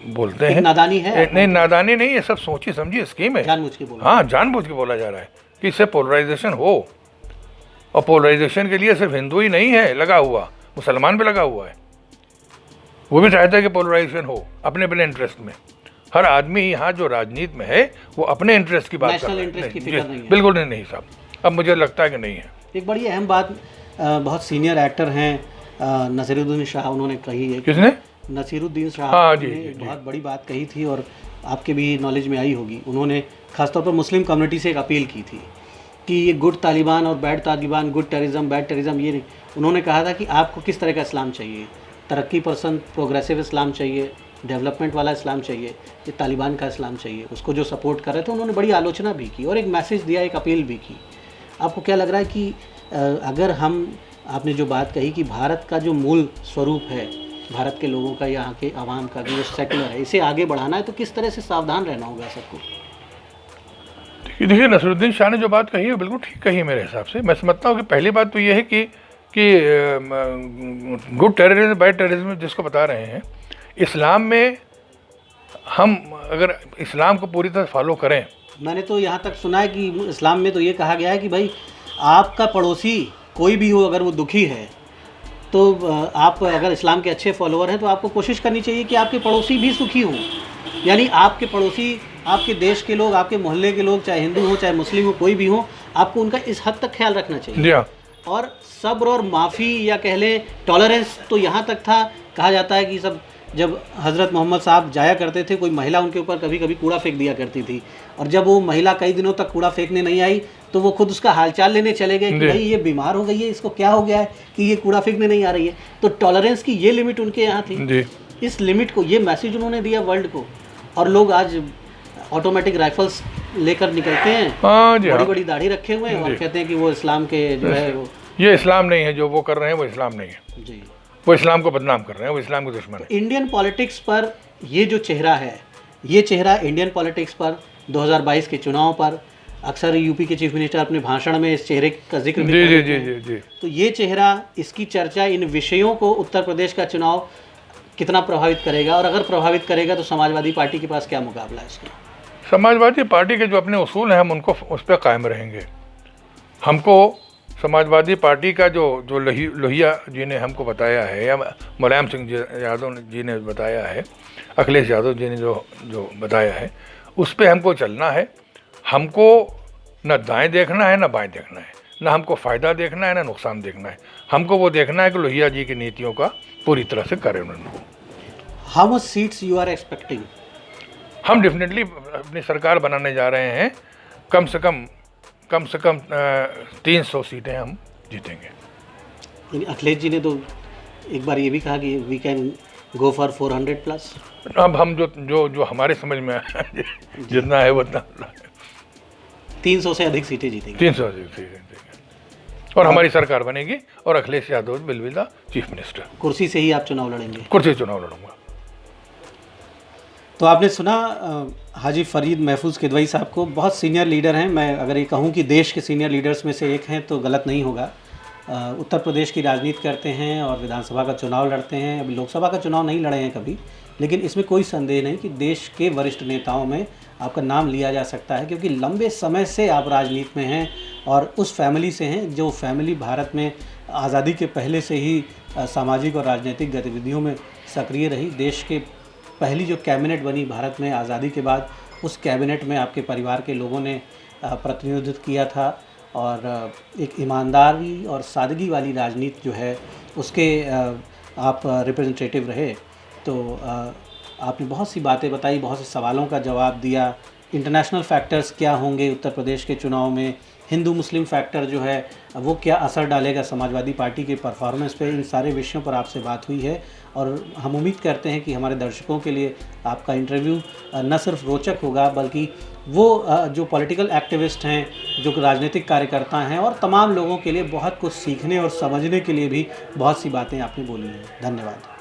बोलते हैं। नादानी है? नहीं, नादानी नहीं, ये सब सोची समझी स्कीम है, जानबूझ के बोला। हाँ, जानबूझ के बोला जा रहा है कि इससे पोलराइजेशन हो, और पोलराइजेशन के लिए सिर्फ हिंदू ही नहीं है लगा हुआ, मुसलमान भी लगा हुआ है। वो भी चाहता है कि पोलराइजेशन हो अपने अपने इंटरेस्ट में। हर आदमी यहाँ जो राजनीति में है वो अपने इंटरेस्ट की बात कर रहा है, इंटरेस्ट की फिक्र नहीं है। बिल्कुल नहीं साहब, अब मुझे लगता है कि नहीं है। एक बड़ी अहम बात, बहुत सीनियर एक्टर हैं नसीरुद्दीन शाह, उन्होंने कही है। किसने? नसीरुद्दीन शाह। हाँ, ने बहुत बड़ी बात कही थी, और आपके भी नॉलेज में आई होगी। उन्होंने खासतौर पर मुस्लिम कम्युनिटी से एक अपील की थी कि ये गुड तालिबान और bad Taliban, good terrorism, bad terrorism, ये नहीं। उन्होंने कहा था कि आपको किस तरह का इस्लाम चाहिए, तरक्की पसंद प्रोग्रेसिव इस्लाम चाहिए, डेवलपमेंट वाला इस्लाम चाहिए, ये तालिबान का इस्लाम चाहिए। उसको जो सपोर्ट कर रहे थे उन्होंने बड़ी आलोचना भी की और एक मैसेज दिया, एक अपील भी की। आपको क्या लग रहा है कि अगर आपने जो बात कही कि भारत का जो मूल स्वरूप है, भारत के लोगों का, यहाँ के आवाम का जो सेकुलर है, इसे आगे बढ़ाना है, तो किस तरह से सावधान रहना होगा सबको? देखिए, नसीरुद्दीन शाह ने जो बात कही है बिल्कुल ठीक कही है मेरे हिसाब से। मैं समझता हूँ कि पहली बात तो ये है कि गुड टेररिज्म, बैड टेररिज्म जिसको बता रहे हैं, इस्लाम में हम अगर इस्लाम को पूरी तरह फॉलो करें, मैंने तो यहाँ तक सुना है कि इस्लाम में तो ये कहा गया है कि भाई आपका पड़ोसी कोई भी हो, अगर वो दुखी है तो आप अगर इस्लाम के अच्छे फॉलोअर हैं तो आपको कोशिश करनी चाहिए कि आपके पड़ोसी भी सुखी हों। यानी आपके पड़ोसी, आपके देश के लोग, आपके मोहल्ले के लोग, चाहे हिंदू हो चाहे मुस्लिम हो, कोई भी हो, आपको उनका इस हद तक ख्याल रखना चाहिए। और सब्र और माफ़ी, या कह लें टॉलरेंस, तो यहाँ तक था, कहा जाता है कि सब जब हज़रत मोहम्मद साहब जाया करते थे, कोई महिला उनके ऊपर कभी कभी कूड़ा फेंक दिया करती थी, और जब वो महिला कई दिनों तक कूड़ा फेंकने नहीं आई तो वो खुद उसका हालचाल लेने चले गए कि भाई ये बीमार हो गई है, इसको क्या हो गया है कि ये कूड़ा फेंकने नहीं आ रही है। तो टॉलरेंस की ये लिमिट उनके यहाँ थी। इस लिमिट को, ये मैसेज उन्होंने दिया वर्ल्ड को, और लोग आज ऑटोमेटिक राइफल्स लेकर निकलते हैं, बड़ी बड़ी दाढ़ी रखे हुए हैं और कहते हैं कि वो इस्लाम के जो है वो, ये इस्लाम नहीं है, जो वो कर रहे हैं वो इस्लाम नहीं है जी, वो इस्लाम को बदनाम कर रहे हैं, वो इस्लाम के दुश्मन है। इंडियन पॉलिटिक्स पर ये जो चेहरा है, ये चेहरा इंडियन पॉलिटिक्स पर 2022 के चुनाव पर अक्सर यूपी के चीफ मिनिस्टर अपने भाषण में इस चेहरे का जिक्र भी करते हैं। जी। तो ये चेहरा, इसकी चर्चा, इन विषयों को उत्तर प्रदेश का चुनाव कितना प्रभावित करेगा, और अगर प्रभावित करेगा तो समाजवादी पार्टी के पास क्या मुकाबला है इसका? समाजवादी पार्टी के जो अपने उसूल हैं हम उनको उस पर कायम रहेंगे। हमको समाजवादी पार्टी का जो लोहिया जी ने हमको बताया है, या मुलायम सिंह यादव जी ने बताया है, अखिलेश यादव जी ने जो बताया है, उस पर हमको चलना है। हमको न दाएं देखना है न बाएं देखना है, न हमको फ़ायदा देखना है न नुकसान देखना है। हमको वो देखना है कि लोहिया जी की नीतियों का पूरी तरह से करें उन्होंने। How much seats you are expecting? हम डेफिनेटली अपनी सरकार बनाने जा रहे हैं। कम से कम 300 सीटें हम जीतेंगे। अखिलेश जी ने तो एक बार ये भी कहा कि वी कैन गो फॉर 400+। अब हम जो हमारे समझ में जितना है उतना 300 से अधिक सीटें जीतेंगे। 300 से अधिक सीटें जीतेंगे और हमारी सरकार बनेगी, और Akhilesh Yadav will be the chief minister. कुर्सी से ही आप चुनाव लड़ेंगे? कुर्सी से चुनाव लड़ूंगा। तो आपने सुना हाजी फरीद महफूज किदवई साहब को, बहुत सीनियर लीडर हैं। मैं अगर ये कहूँ कि देश के सीनियर लीडर्स में से एक हैं तो गलत नहीं होगा। उत्तर प्रदेश की राजनीति करते हैं और विधानसभा का चुनाव लड़ते हैं। अभी लोकसभा का चुनाव नहीं लड़े हैं कभी, लेकिन इसमें कोई संदेह नहीं कि देश के वरिष्ठ नेताओं में आपका नाम लिया जा सकता है, क्योंकि लंबे समय से आप राजनीति में हैं और उस फैमिली से हैं जो फैमिली भारत में आज़ादी के पहले से ही सामाजिक और राजनीतिक गतिविधियों में सक्रिय रही। देश के पहली जो कैबिनेट बनी भारत में आज़ादी के बाद, उस कैबिनेट में आपके परिवार के लोगों ने प्रतिनिधित्व किया था, और एक ईमानदारी और सादगी वाली राजनीति जो है उसके आप रिप्रेजेंटेटिव रहे। तो आपने बहुत सी बातें बताई, बहुत से सवालों का जवाब दिया। इंटरनेशनल फैक्टर्स क्या होंगे उत्तर प्रदेश के चुनाव में, हिंदू मुस्लिम फैक्टर जो है वो क्या असर डालेगा समाजवादी पार्टी के परफॉर्मेंस पे, इन सारे विषयों पर आपसे बात हुई है। और हम उम्मीद करते हैं कि हमारे दर्शकों के लिए आपका इंटरव्यू न सिर्फ रोचक होगा, बल्कि वो जो पॉलिटिकल एक्टिविस्ट हैं, जो राजनीतिक कार्यकर्ता हैं, और तमाम लोगों के लिए बहुत कुछ सीखने और समझने के लिए भी बहुत सी बातें आपने बोली हैं। धन्यवाद।